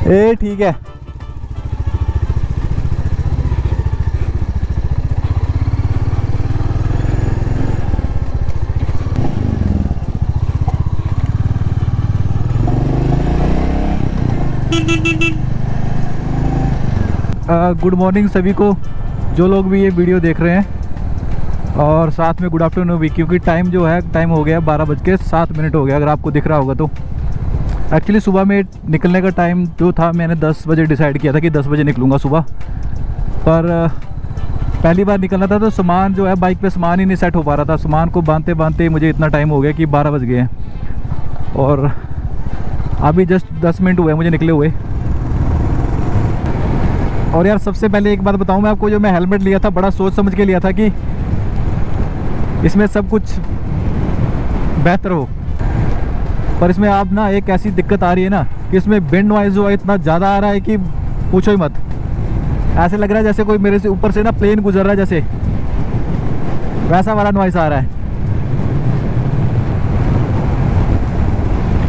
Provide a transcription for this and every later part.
ए ठीक है। Good morning सभी को, जो लोग भी ये वीडियो देख रहे हैं, और साथ में गुड आफ्टरनून भी, क्योंकि टाइम जो है टाइम हो गया 12:07 हो गया, अगर आपको दिख रहा होगा तो। एक्चुअली सुबह में निकलने का टाइम जो था, मैंने 10 बजे डिसाइड किया था कि 10 बजे निकलूँगा सुबह, पर पहली बार निकलना था तो सामान जो है बाइक पे सामान ही नहीं सेट हो पा रहा था। सामान को बांधते बांधते मुझे इतना टाइम हो गया कि 12 बज गए हैं, और अभी जस्ट 10 मिनट हुए मुझे निकले हुए। और यार सबसे पहले एक बात बताऊं मैं आपको, जो मैं हेलमेट लिया था बड़ा सोच समझ के लिया था कि इसमें सब कुछ बेहतर हो, पर इसमें आप ना एक ऐसी दिक्कत आ रही है ना कि इसमें विंड नॉइज़ जो है इतना ज़्यादा आ रहा है कि पूछो ही मत। ऐसे लग रहा है जैसे कोई मेरे से ऊपर से ना प्लेन गुजर रहा है, जैसे वैसा वाला नॉइज़ आ रहा है।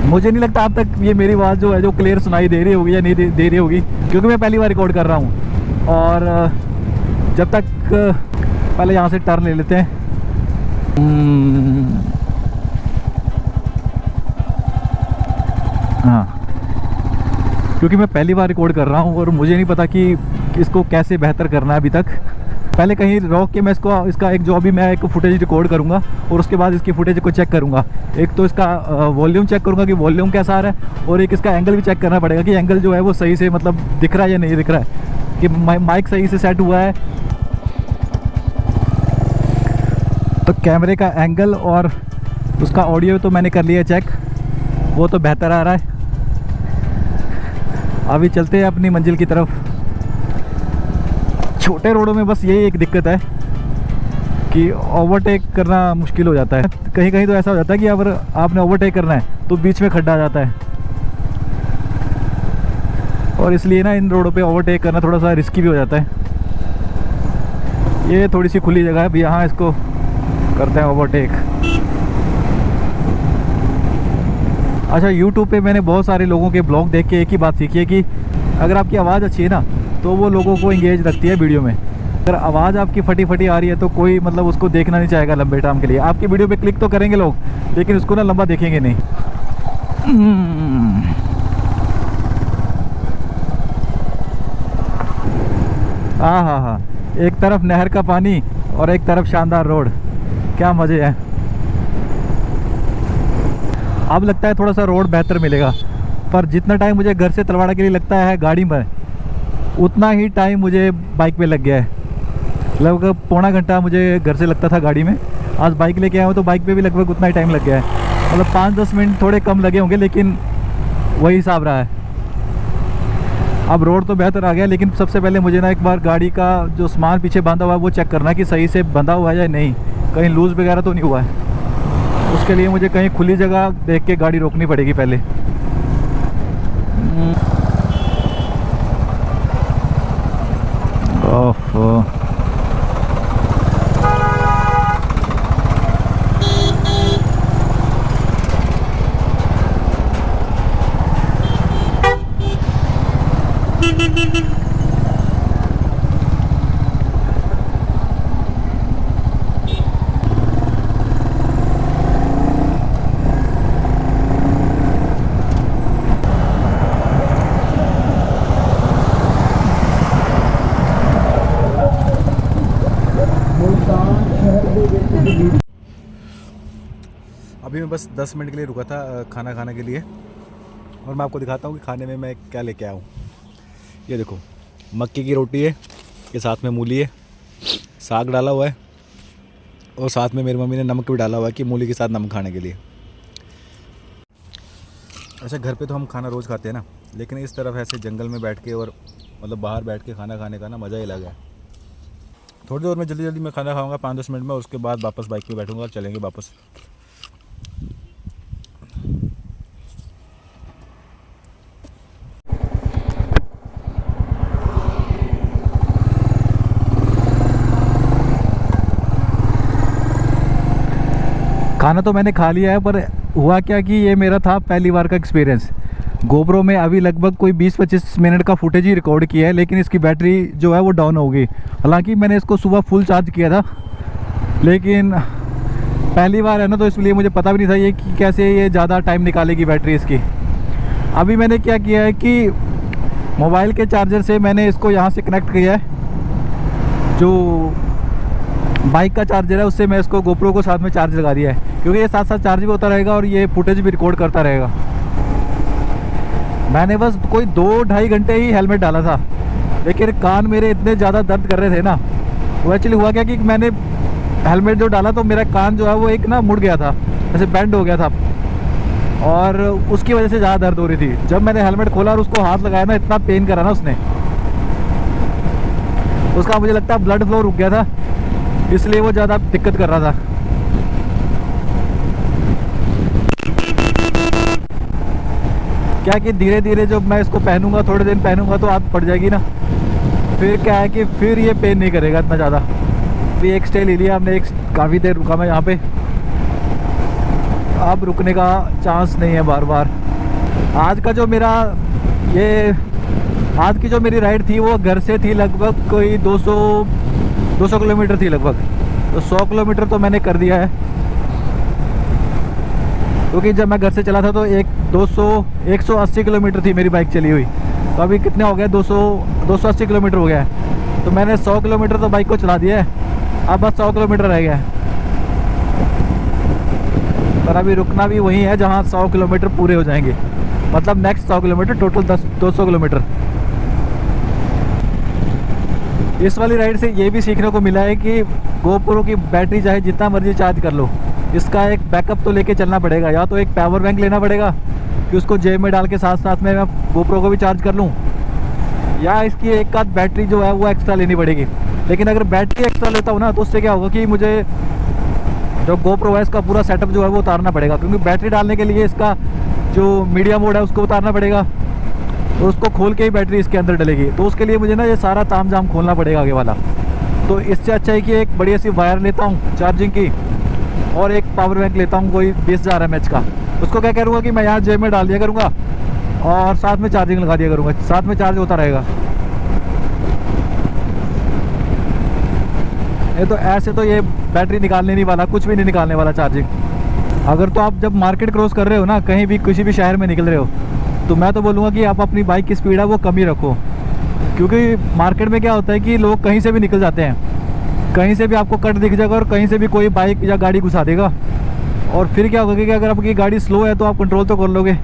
मुझे नहीं लगता अब तक ये मेरी आवाज़ जो है जो क्लियर सुनाई दे रही होगी या नहीं दे रही होगी, क्योंकि मैं पहली बार रिकॉर्ड कर रहा हूँ। और जब तक पहले यहाँ से टर्न ले लेते हैं। हाँ, क्योंकि मैं पहली बार रिकॉर्ड कर रहा हूँ और मुझे नहीं पता कि इसको कैसे बेहतर करना है अभी तक। पहले कहीं रोक के मैं इसका एक जो अभी मैं एक फुटेज रिकॉर्ड करूँगा, और उसके बाद इसकी फुटेज को चेक करूँगा। एक तो इसका वॉल्यूम चेक करूँगा कि वॉल्यूम कैसा आ रहा है, और एक इसका एंगल भी चेक करना पड़ेगा कि एंगल जो है वो सही से मतलब दिख रहा है या नहीं दिख रहा है, कि माइक सही से सेट हुआ है। तो कैमरे का एंगल और उसका ऑडियो तो मैंने कर लिया चेक, वो तो बेहतर आ रहा है। अभी चलते हैं अपनी मंजिल की तरफ। छोटे रोडों में बस यही एक दिक्कत है कि ओवरटेक करना मुश्किल हो जाता है। कहीं कहीं तो ऐसा हो जाता है कि अगर आपने ओवरटेक करना है तो बीच में खड्डा आ जाता है, और इसलिए ना इन रोडों पे ओवरटेक करना थोड़ा सा रिस्की भी हो जाता है। ये थोड़ी सी खुली जगह है, अभी यहाँ इसको करते हैं ओवरटेक। अच्छा, YouTube पे मैंने बहुत सारे लोगों के ब्लॉग देख के एक ही बात सीखी है कि अगर आपकी आवाज़ अच्छी है ना तो वो लोगों को इंगेज रखती है वीडियो में। अगर आवाज़ आपकी फटी फटी आ रही है तो कोई मतलब उसको देखना नहीं चाहेगा लंबे टाइम के लिए। आपकी वीडियो पे क्लिक तो करेंगे लोग, लेकिन उसको ना लंबा देखेंगे नहीं। हाँ हाँ हाँ, एक तरफ नहर का पानी और एक तरफ शानदार रोड, क्या मज़े हैं। अब लगता है थोड़ा सा रोड बेहतर मिलेगा, पर जितना टाइम मुझे घर से तलवाड़ा के लिए लगता है गाड़ी में, उतना ही टाइम मुझे बाइक पे लग गया है। लगभग पौना घंटा मुझे घर से लगता था गाड़ी में, आज बाइक लेके आया हूँ तो बाइक पे भी लगभग उतना ही टाइम लग गया है। मतलब 5-10 मिनट थोड़े कम लगे होंगे, लेकिन वही हिसाब रहा है। अब रोड तो बेहतर आ गया, लेकिन सबसे पहले मुझे ना एक बार गाड़ी का जो सामान पीछे बांधा हुआ है वो चेक करना कि सही से बंधा हुआ है या नहीं, कहीं लूज़ वगैरह तो नहीं हुआ है। उसके लिए मुझे कहीं खुली जगह देख के गाड़ी रोकनी पड़ेगी पहले। ओह, अभी मैं बस 10 मिनट के लिए रुका था खाना खाने के लिए, और मैं आपको दिखाता हूँ कि खाने में मैं क्या लेके आया हूँ। ये देखो, मक्की की रोटी है, के साथ में मूली है, साग डाला हुआ है, और साथ में मेरी मम्मी ने नमक भी डाला हुआ है कि मूली के साथ नमक खाने के लिए। अच्छा, घर पे तो हम खाना रोज़ खाते हैं ना, लेकिन इस तरफ ऐसे जंगल में बैठ के और मतलब बाहर बैठ के खाना खाने का ना मज़ा ही अलग है। थोड़ी देर में जल्दी मैं खाना खाऊंगा 5-10 मिनट में, उसके बाद वापस बाइक पे बैठूंगा और चलेंगे वापस। खाना तो मैंने खा लिया है, पर हुआ क्या कि ये मेरा था पहली बार का एक्सपीरियंस। गोप्रो में अभी लगभग कोई 20-25 मिनट का फुटेज ही रिकॉर्ड किया है, लेकिन इसकी बैटरी जो है वो डाउन हो गई। हालांकि मैंने इसको सुबह फुल चार्ज किया था, लेकिन पहली बार है ना, तो इसलिए मुझे पता भी नहीं था ये कि कैसे ये ज़्यादा टाइम निकालेगी बैटरी इसकी। अभी मैंने क्या किया है कि मोबाइल के चार्जर से मैंने इसको यहाँ से कनेक्ट किया है, जो बाइक का चार्जर है उससे मैं इसको गोप्रो को साथ में चार्ज लगा दिया है, क्योंकि ये साथ साथ चार्ज भी होता रहेगा और ये फुटेज भी रिकॉर्ड करता रहेगा। मैंने बस कोई 2-2.5 घंटे ही हेलमेट डाला था, लेकिन कान मेरे इतने ज़्यादा दर्द कर रहे थे ना। वो एक्चुअली हुआ क्या कि मैंने हेलमेट जो डाला तो मेरा कान जो है वो एक ना मुड़ गया था, ऐसे बेंड हो गया था, और उसकी वजह से ज़्यादा दर्द हो रही थी। जब मैंने हेलमेट खोला और उसको हाथ लगाया ना, इतना पेन करा ना उसने, उसका मुझे लगता है ब्लड फ्लो रुक गया था, इसलिए वो ज़्यादा दिक्कत कर रहा था। क्या कि धीरे धीरे जब मैं इसको पहनूंगा, थोड़े दिन पहनूंगा तो आदत पड़ जाएगी ना, फिर क्या है कि फिर ये पेन नहीं करेगा इतना ज़्यादा। अभी एक स्टे ले लिया हमने, एक काफ़ी देर रुका मैं यहाँ पे, अब रुकने का चांस नहीं है बार बार। आज का जो मेरा आज की जो मेरी राइड थी वो घर से थी लगभग कोई 200 किलोमीटर थी लगभग, तो 100 किलोमीटर तो मैंने कर दिया है, क्योंकि जब मैं घर से चला था तो 180 किलोमीटर थी मेरी बाइक चली हुई। तो अभी कितने हो गए, 280 किलोमीटर हो गया है, तो मैंने 100 किलोमीटर तो बाइक को चला दिया है, अब बस 100 किलोमीटर रह गया है। पर अभी रुकना भी वही है जहाँ 100 किलोमीटर पूरे हो जाएंगे, मतलब नेक्स्ट 100 किलोमीटर, टोटल 200 किलोमीटर। इस वाली राइड से ये भी सीखने को मिला है कि गोप्रो की बैटरी चाहे जितना मर्जी चार्ज कर लो, इसका एक बैकअप तो लेके चलना पड़ेगा। या तो एक पावर बैंक लेना पड़ेगा कि उसको जेब में डाल के साथ साथ में मैं गोप्रो को भी चार्ज कर लूँ, या इसकी एक आध बैटरी जो है वो एक्स्ट्रा लेनी पड़ेगी। लेकिन अगर बैटरी एक्स्ट्रा लेता हूँ ना, तो उससे क्या होगा कि मुझे जो गोप्रो है इसका पूरा सेटअप जो है वो उतारना पड़ेगा, क्योंकि बैटरी डालने के लिए इसका जो मीडिया मोड है उसको उतारना पड़ेगा, और उसको खोल के ही बैटरी इसके अंदर डलेगी। तो उसके लिए मुझे ना ये सारा ताम झाम खोलना पड़ेगा आगे वाला। तो इससे अच्छा है कि एक बढ़िया सी वायर लेता हूँ चार्जिंग की, और एक पावर बैंक लेता हूँ कोई 20,000 mAh का। उसको क्या करूँगा कि मैं यहाँ जेब में डाल दिया करूँगा और साथ में चार्जिंग लगा दिया करूँगा, साथ में चार्ज होता रहेगा। ये तो ऐसे तो ये बैटरी निकालने नहीं वाला, कुछ भी नहीं निकालने वाला चार्जिंग। अगर तो आप जब मार्केट क्रॉस कर रहे हो ना, कहीं भी किसी भी शहर में निकल रहे हो, तो मैं तो बोलूँगा कि आप अपनी बाइक की स्पीड है वो कम ही रखो, क्योंकि मार्केट में क्या होता है कि लोग कहीं से भी निकल जाते हैं, कहीं से भी आपको कट दिख जाएगा और कहीं से भी कोई बाइक या गाड़ी घुसा देगा। और फिर क्या होगा कि अगर आपकी गाड़ी स्लो है तो आप कंट्रोल तो कर लोगे,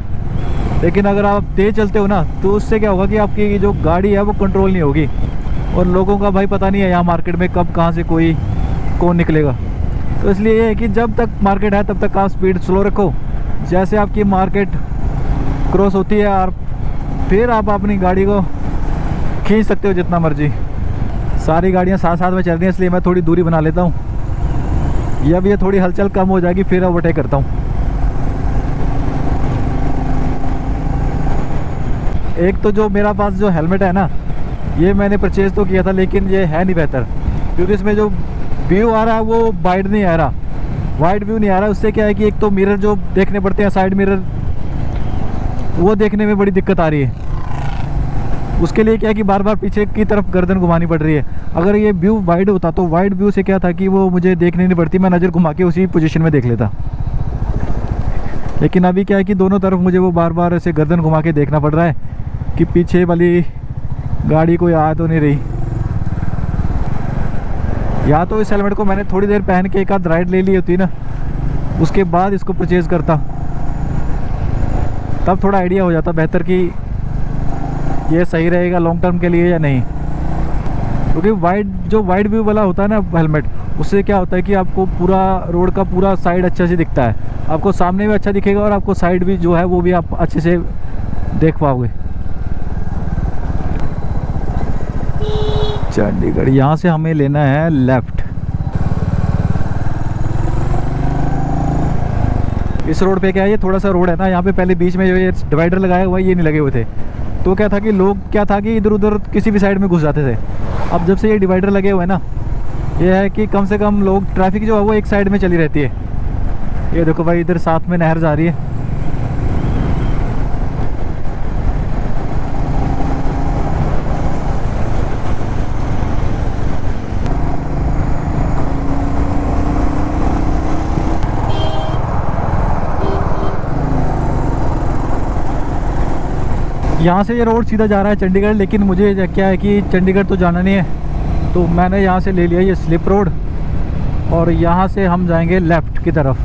लेकिन अगर आप तेज़ चलते हो ना, तो उससे क्या होगा कि आपकी जो गाड़ी है वो कंट्रोल नहीं होगी, और लोगों का भाई पता नहीं है यहाँ मार्केट में कब कहाँ से कोई कौन निकलेगा। तो इसलिए ये है कि जब तक मार्केट है तब तक आप स्पीड स्लो रखो। जैसे आपकी मार्केट क्रॉस होती है और फिर आप अपनी गाड़ी को खींच सकते हो जितना मर्जी। सारी गाड़ियाँ साथ साथ में चल रही हैं, इसलिए मैं थोड़ी दूरी बना लेता हूँ। अब ये थोड़ी हलचल कम हो जाएगी फिर ओवरटेक करता हूँ। एक तो जो मेरा पास जो हेलमेट है ना, ये मैंने परचेज़ तो किया था, लेकिन ये है नहीं बेहतर, क्योंकि इसमें जो व्यू आ रहा है वो वाइड नहीं आ रहा, वाइड व्यू नहीं आ रहा। उससे क्या है कि एक तो मिरर जो देखने पड़ते हैं, साइड मिरर, वो देखने में बड़ी दिक्कत आ रही है। उसके लिए क्या है कि बार बार पीछे की तरफ गर्दन घुमानी पड़ रही है। अगर ये व्यू वाइड होता तो वाइड व्यू से क्या था कि वो मुझे देखने नहीं पड़ती, मैं नज़र घुमा के उसी पोजीशन में देख लेता। लेकिन अभी क्या है कि दोनों तरफ मुझे वो बार बार ऐसे गर्दन घुमा के देखना पड़ रहा है कि पीछे वाली गाड़ी कोई आ तो नहीं रही। या तो इस हेलमेट को मैंने थोड़ी देर पहन के एक आध राइड ले ली होती ना, उसके बाद इसको परचेज़ करता, तब थोड़ा आइडिया हो जाता बेहतर कि ये सही रहेगा लॉन्ग टर्म के लिए या नहीं। क्योंकि वाइड व्यू वाला होता है ना हेलमेट, उससे क्या होता है कि आपको पूरा रोड का पूरा साइड अच्छे से दिखता है, आपको सामने भी अच्छा दिखेगा और आपको साइड भी जो है वो भी आप अच्छे से देख पाओगे। चंडीगढ़, यहाँ से हमें लेना है लेफ़्ट। इस रोड पे क्या है, ये थोड़ा सा रोड है ना, यहाँ पे पहले बीच में जो ये डिवाइडर लगाया हुआ है ये नहीं लगे हुए थे, तो क्या था कि लोग क्या था कि इधर उधर किसी भी साइड में घुस जाते थे। अब जब से ये डिवाइडर लगे हुए हैं ना, ये है कि कम से कम लोग ट्रैफिक जो है वो एक साइड में चली रहती है। ये देखो भाई, इधर साथ में नहर जा रही है। यहाँ से ये रोड सीधा जा रहा है चंडीगढ़, लेकिन मुझे क्या है कि चंडीगढ़ तो जाना नहीं है, तो मैंने यहाँ से ले लिया ये स्लिप रोड, और यहाँ से हम जाएंगे लेफ़्ट की तरफ।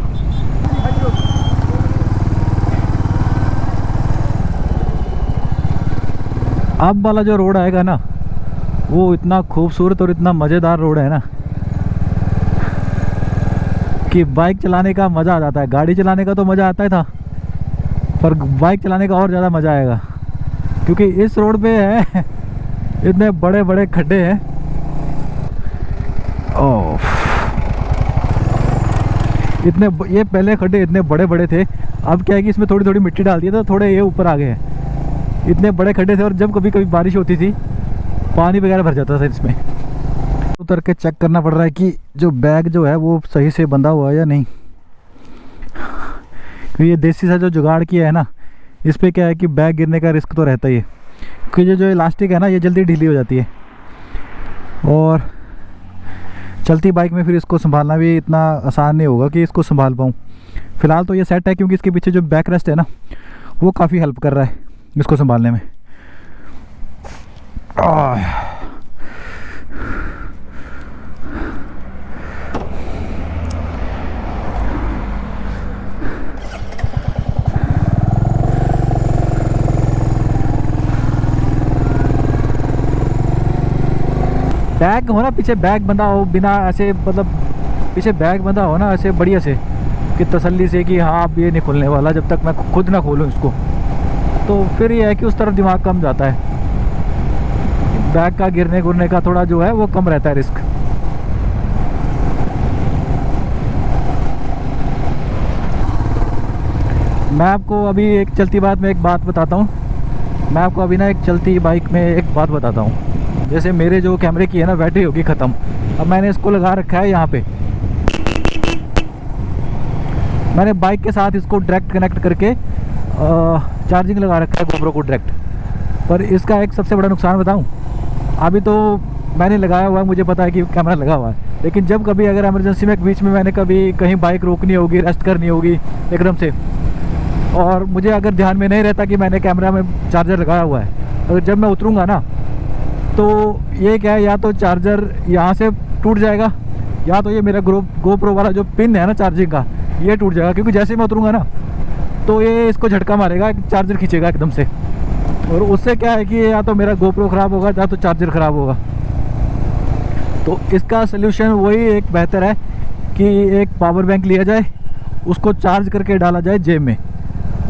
अब वाला जो रोड आएगा ना, वो इतना खूबसूरत और इतना मज़ेदार रोड है ना कि बाइक चलाने का मज़ा आ जाता है। गाड़ी चलाने का तो मज़ा आता ही था, पर बाइक चलाने का और ज़्यादा मज़ा आएगा, क्योंकि इस रोड पे है इतने बड़े बड़े खड्डे हैं। ओह, ये पहले खड्डे इतने बड़े बड़े थे, अब क्या है कि इसमें थोड़ी थोड़ी मिट्टी डाल दी तो थोड़े ये ऊपर आ गए हैं। इतने बड़े खड्डे थे, और जब कभी कभी बारिश होती थी पानी वगैरह भर जाता था इसमें। उतर के चेक करना पड़ रहा है कि जो बैग जो है वो सही से बंधा हुआ है या नहीं, क्योंकि ये देसी सा जो जुगाड़ किया है ना, इस पे क्या है कि बैग गिरने का रिस्क तो रहता ही है, क्योंकि जो इलास्टिक है ना ये जल्दी ढीली हो जाती है, और चलती बाइक में फिर इसको संभालना भी इतना आसान नहीं होगा कि इसको संभाल पाऊँ। फ़िलहाल तो ये सेट है, क्योंकि इसके पीछे जो बैक रेस्ट है ना वो काफ़ी हेल्प कर रहा है इसको संभालने में। बैग हो ना, पीछे बैग बंधा हो बिना ऐसे, मतलब पीछे बैग बंधा हो ना ऐसे बढ़िया से, कि तसल्ली से कि हाँ अब ये नहीं खुलने वाला जब तक मैं खुद ना खोलूँ इसको, तो फिर ये है कि उस तरफ दिमाग कम जाता है। बैग का गिरने गुरने का थोड़ा जो है वो कम रहता है रिस्क। मैं आपको अभी एक चलती बात में एक बात बताता हूँ। मैं आपको अभी ना एक चलती बाइक में एक बात बताता हूँ। जैसे मेरे जो कैमरे की है ना बैटरी होगी ख़त्म, अब मैंने इसको लगा रखा है यहाँ पे, मैंने बाइक के साथ इसको डायरेक्ट कनेक्ट करके चार्जिंग लगा रखा है गोप्रो को डायरेक्ट। पर इसका एक सबसे बड़ा नुकसान बताऊँ, अभी तो मैंने लगाया हुआ है, मुझे पता है कि कैमरा लगा हुआ है, लेकिन जब कभी अगर इमरजेंसी में बीच में मैंने कभी कहीं बाइक रोकनी होगी, रेस्ट करनी होगी एकदम से, और मुझे अगर ध्यान में नहीं रहता कि मैंने कैमरा में चार्जर लगाया हुआ है, अगर जब मैं उतरूँगा ना तो ये क्या है, या तो चार्जर यहाँ से टूट जाएगा, या तो ये मेरा गोप्रो वाला जो पिन है ना चार्जिंग का ये टूट जाएगा, क्योंकि जैसे मैं उतरूँगा ना तो ये इसको झटका मारेगा, चार्जर खींचेगा एकदम से, और उससे क्या है कि या तो मेरा गोप्रो ख़राब होगा या तो चार्जर ख़राब होगा। तो इसका सल्यूशन वही एक बेहतर है कि एक पावर बैंक लिया जाए, उसको चार्ज करके डाला जाए जेब में।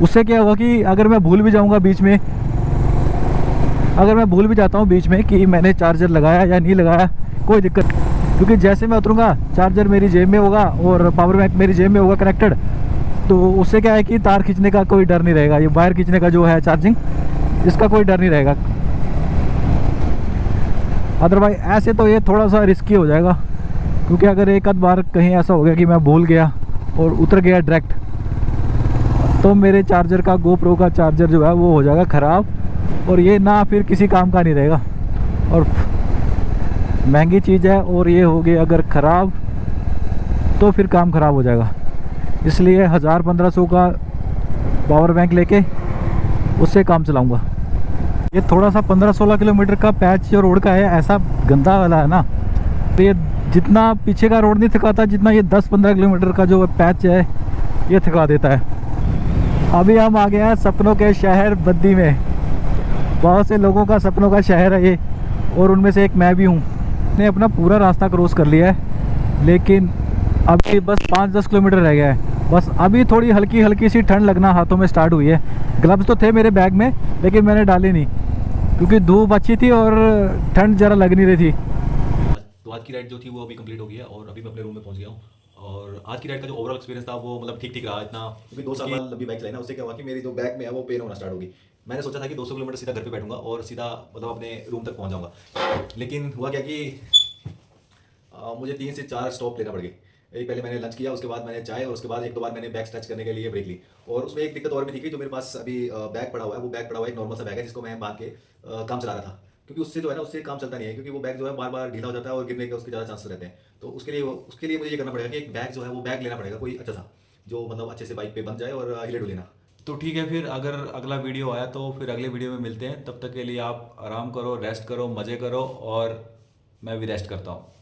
उससे क्या होगा कि अगर मैं भूल भी जाऊँगा बीच में, अगर मैं भूल भी जाता हूँ बीच में कि मैंने चार्जर लगाया या नहीं लगाया, कोई दिक्कत, क्योंकि जैसे मैं उतरूँगा चार्जर मेरी जेब में होगा और पावर बैंक मेरी जेब में होगा कनेक्टेड, तो उससे क्या है कि तार खींचने का कोई डर नहीं रहेगा, ये वायर खींचने का जो है चार्जिंग, इसका कोई डर नहीं रहेगा। अदरवाइज ऐसे तो ये थोड़ा सा रिस्की हो जाएगा, क्योंकि अगर एक आध बार कहीं ऐसा हो गया कि मैं भूल गया और उतर गया डायरेक्ट, तो मेरे चार्जर का गोप्रो का चार्जर जो है वो हो जाएगा ख़राब, और ये ना फिर किसी काम का नहीं रहेगा, और महंगी चीज़ है, और ये हो गई अगर ख़राब तो फिर काम ख़राब हो जाएगा। इसलिए 1000-1500 का पावर बैंक लेके उससे काम चलाऊँगा। ये थोड़ा सा 15-16 किलोमीटर का पैच जो रोड का है, ऐसा गंदा वाला है ना, तो ये जितना पीछे का रोड नहीं थकाता, जितना ये 10-15 किलोमीटर का जो पैच है ये थका देता है। अभी हम आ गए हैं सपनों के शहर बद्दी में। बहुत से लोगों का सपनों का शहर है ये, और उनमें से एक मैं भी हूँ। मैंने अपना पूरा रास्ता क्रॉस कर लिया है, लेकिन अभी बस 5-10 किलोमीटर रह गया है। बस अभी थोड़ी हल्की हल्की सी ठंड लगना हाथों में स्टार्ट हुई है। ग्लव्स तो थे मेरे बैग में, लेकिन मैंने डाले नहीं, क्योंकि धूप अच्छी थी और ठंड ज़रा लग नहीं रही थी। तो आज की राइड जो थी वो अभी कंप्लीट हो गई है, और अभी मैं अपने रूम में पहुंच गया हूँ। और आज की राइड का जो ओवरऑल एक्सपीरियंस था वो मतलब ठीक ठीक रहा इतना, क्योंकि 2 साल बाद लंबी बाइक चलाई ना, उससे क्या हुआ कि मेरी जो बैक में है वो पेन होना स्टार्ट होगी। मैंने सोचा था कि 200 किलोमीटर सीधा घर पे बैठूंगा और सीधा मतलब अपने रूम तक पहुंच जाऊंगा, लेकिन हुआ क्या कि मुझे 3 से 4 स्टॉप लेना पड़ गए। एक पहले मैंने लंच किया, उसके बाद मैंने चाय, और उसके बाद एक दो बार मैंने बैग स्ट्रेच करने के लिए ब्रेक ली। और उसमें एक दिक्कत और भी थी कि जो मेरे पास अभी बैग पड़ा हुआ है, वो बैग पड़ा हुआ है एक नॉर्मल सा बैग है जिसको मैं बांध के काम चला रहा था, क्योंकि उससे जो है ना, उससे काम चलता नहीं है, क्योंकि वो बैग जो है बार बार ढीला हो जाता है और गिरने के उसके ज़्यादा चांसेस रहते हैं। तो उसके लिए मुझे ये करना पड़ेगा कि एक बैग जो है वो बैग लेना पड़ेगा कोई अच्छा सा, जो मतलब अच्छे से बाइक पे बन जाए और हिले डुले ना। तो ठीक है, फिर अगर अगला वीडियो आया तो फिर अगले वीडियो में मिलते हैं। तब तक के लिए आप आराम करो, रेस्ट करो, मज़े करो, और मैं भी रेस्ट करता हूँ।